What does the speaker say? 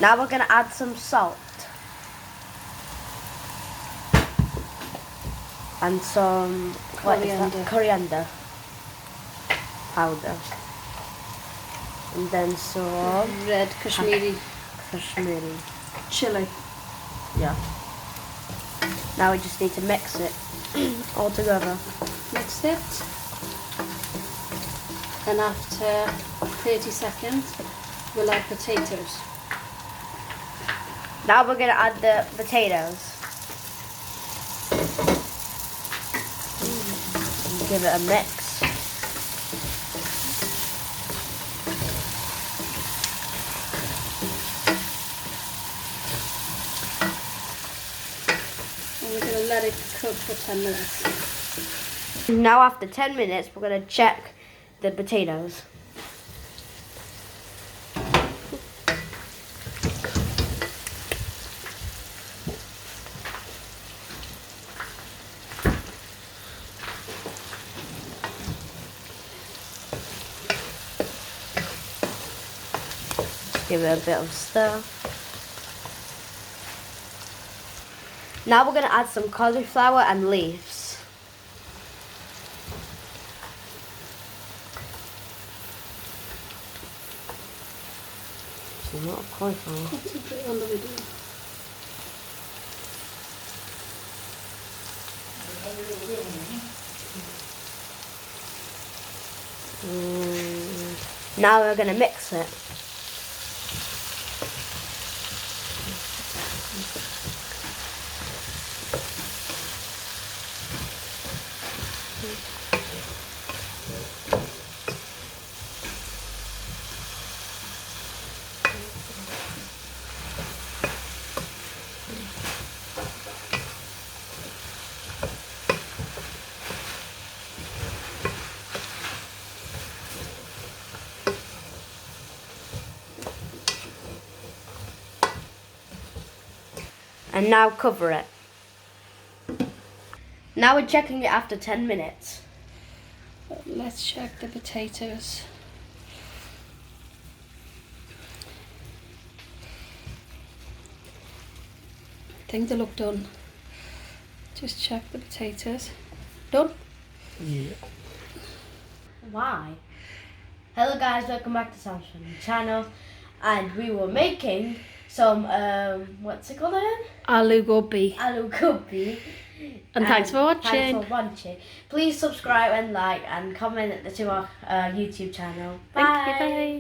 Now we're gonna add some salt and some coriander powder, and then some red Kashmiri chili. Yeah. Now we just need to mix it all together. Mix it, and after 30 seconds we'll add potatoes. Now we're gonna add the potatoes. And give it a mix. And we're going to let it cook for 10 minutes. Now after 10 minutes, we're gonna check the potatoes. Give it a bit of stir. Now we're going to add some cauliflower and leaves. It's a lot of cauliflower. That's a bit on the video. Now we're going to mix it. And now cover it. Now we're checking it after 10 minutes. Let's check the potatoes. I think they look done. Just check the potatoes. Done? Yeah. Why? Hello guys, welcome back to Sam's channel, and we were making some what's it called again? Aloo gobi. Aloo gobi. And thanks for watching. Thanks for watching. Please subscribe and like and comment to our YouTube channel. Thank you, bye.